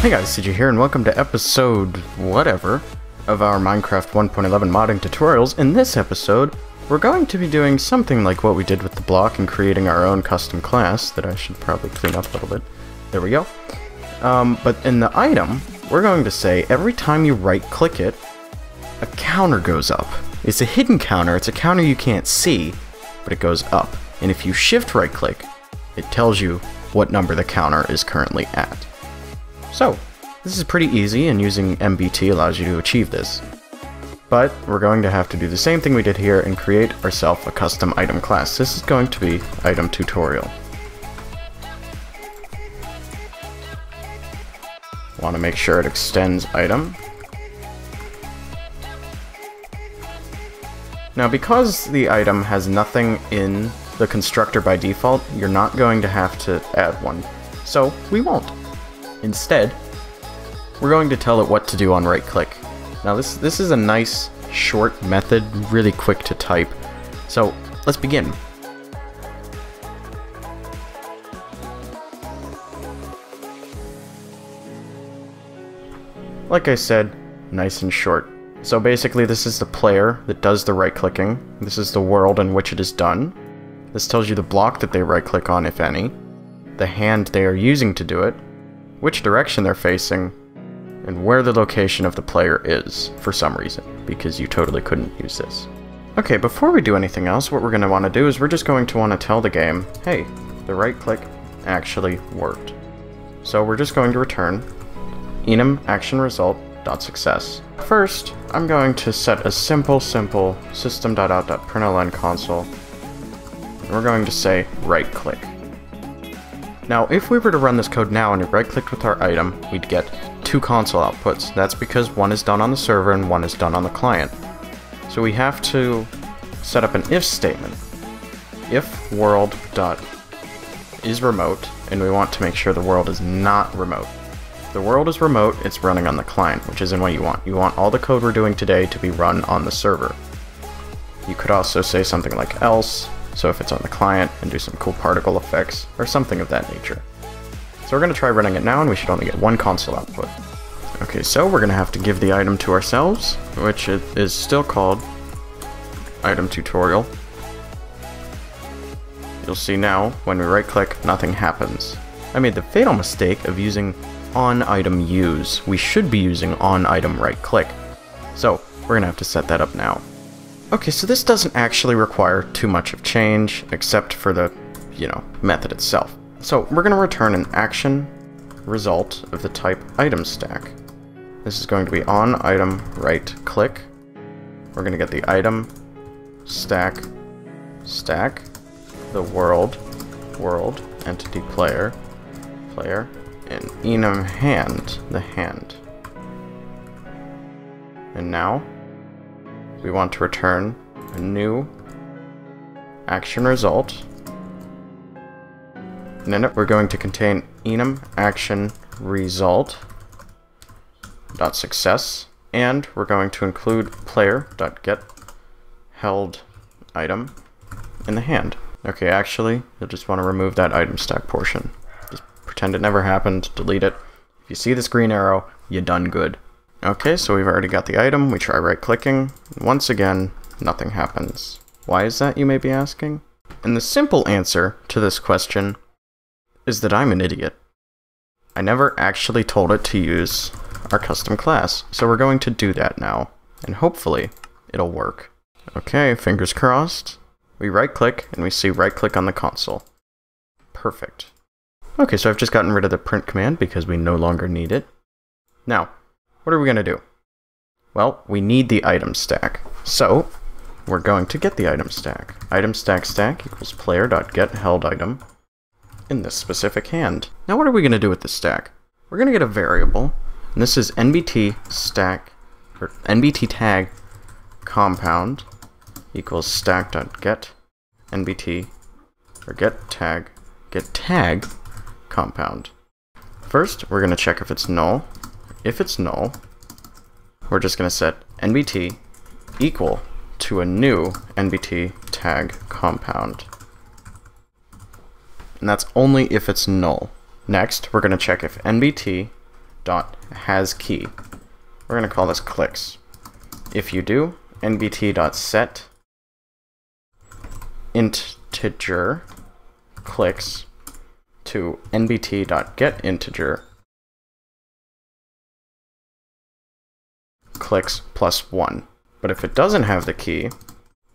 Hey guys, CJ here, and welcome to episode whatever of our Minecraft 1.11 modding tutorials. In this episode, we're going to be doing something like what we did with the block and creating our own custom class that I should probably clean up a little bit. There we go. But in the item, we're going to say every time you right-click it, a counter goes up. It's a hidden counter. It's a counter you can't see, but it goes up. And if you shift right-click, it tells you what number the counter is currently at. So, this is pretty easy, and using NBT allows you to achieve this. But we're going to have to do the same thing we did here and create ourselves a custom item class. This is going to be item tutorial. Want to make sure it extends item. Now, because the item has nothing in the constructor by default, you're not going to have to add one. So, we won't. Instead, we're going to tell it what to do on right-click. Now this is a nice, short method, really quick to type. So, let's begin. Like I said, nice and short. So basically this is the player that does the right-clicking. This is the world in which it is done. This tells you the block that they right-click on, if any, the hand they are using to do it, which direction they're facing, and where the location of the player is, for some reason, because you totally couldn't use this. Okay, before we do anything else, what we're going to want to do is we're just going to want to tell the game, hey, the right click actually worked. So we're just going to return enum action result dot success. First, I'm going to set a simple system.out.println console, and we're going to say right click. Now, if we were to run this code now and we right-clicked with our item, we'd get two console outputs. That's because one is done on the server and one is done on the client. So we have to set up an if statement. If world.is remote, and we want to make sure the world is not remote. If the world is remote, it's running on the client, which isn't what you want. You want all the code we're doing today to be run on the server. You could also say something like else, so if it's on the client, and do some cool particle effects, or something of that nature. So we're going to try running it now, and we should only get one console output. Okay, so we're going to have to give the item to ourselves, which is still called item tutorial. You'll see now, when we right-click, nothing happens. I made the fatal mistake of using on item use. We should be using on item right-click. So, we're going to have to set that up now. Okay, so this doesn't actually require too much of change, except for the, method itself. So we're going to return an action result of the type item stack. This is going to be on item right click. We're going to get the item stack, the world, entity player, and enum hand, the hand. And now, we want to return a new action result, and in it we're going to contain enum action result dot success, and we're going to include player dot get held item in the hand. Okay, actually, you'll just want to remove that item stack portion. Just pretend it never happened, delete it. If you see this green arrow, you done good. Okay, so we've already got the item. We try right-clicking. Once again, nothing happens. Why is that, you may be asking? And the simple answer to this question is that I'm an idiot. I never actually told it to use our custom class, so we're going to do that now, and hopefully it'll work. Okay, fingers crossed. We right-click, and we see right-click on the console. Perfect. Okay, so I've just gotten rid of the print command because we no longer need it. Now, what are we going to do? Well, we need the item stack. So, we're going to get the item stack. Item stack equals player.getHeldItem in this specific hand. Now what are we going to do with this stack? We're going to get a variable, and this is NBT stack, or NBT tag compound equals stack.get NBT, or get tag compound. First, we're going to check if it's null. If it's null, we're just going to set NBT equal to a new NBT tag compound. And that's only if it's null. Next, we're going to check if NBT dot has key. We're going to call this clicks. If you do, NBT dot set integer clicks to NBT dot get integer clicks plus 1. But if it doesn't have the key,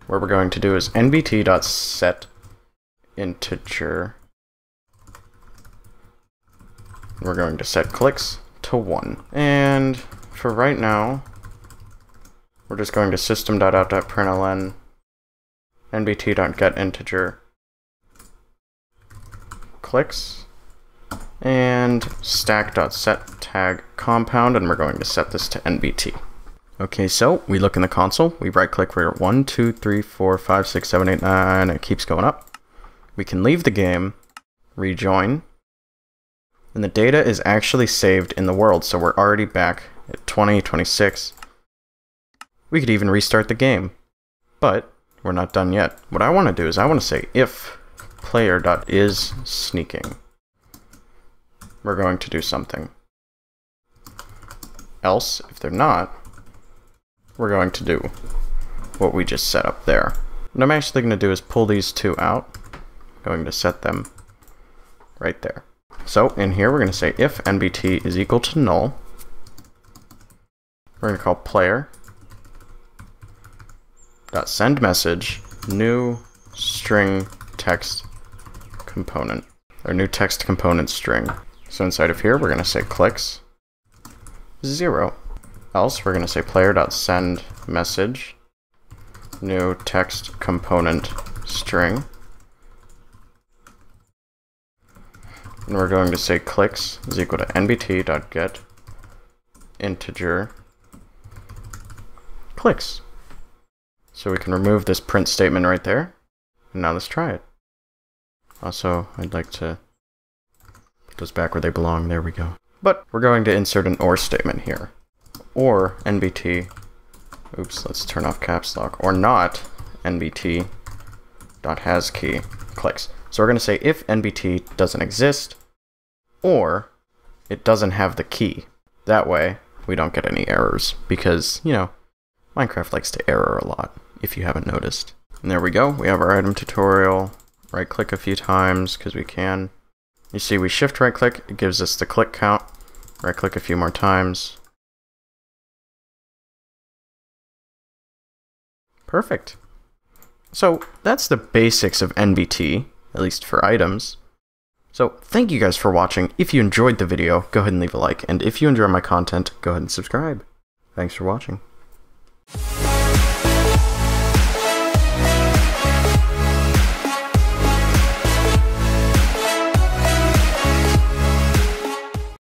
what we're going to do is NBT dot set integer. We're going to set clicks to 1. And for right now, we're just going to system.out.println nbt.getInteger clicks and stack.set tag compound, and we're going to set this to NBT. Okay, so we look in the console, we right click, we're at 1, 2, 3, 4, 5, 6, 7, 8, 9, it keeps going up. We can leave the game, rejoin, and the data is actually saved in the world, so we're already back at 20, 26. We could even restart the game, but we're not done yet. What I want to do is I want to say if player.isSneaking. We're going to do something. Else, if they're not, we're going to do what we just set up there. What I'm actually going to do is pull these two out. I'm going to set them right there. So in here we're going to say if NBT is equal to null, we're going to call player dot send message new string text component, or new text component string. So inside of here we're going to say clicks 0. Else we're going to say player dot send message new text component string, and we're going to say clicks is equal to nbt dot get integer clicks. So we can remove this print statement right there, and now let's try it. Also, I'd like to put those back where they belong. There we go. But we're going to insert an OR statement here. Or NBT, oops, let's turn off caps lock, or not NBT dot has key clicks. So we're going to say if NBT doesn't exist, or it doesn't have the key. That way, we don't get any errors, because, you know, Minecraft likes to error a lot, if you haven't noticed. And there we go, we have our item tutorial. Right click a few times, because we can. You see we shift right click, it gives us the click count. Right click a few more times. Perfect. So that's the basics of NBT, at least for items. So thank you guys for watching. If you enjoyed the video, go ahead and leave a like. And if you enjoy my content, go ahead and subscribe. Thanks for watching.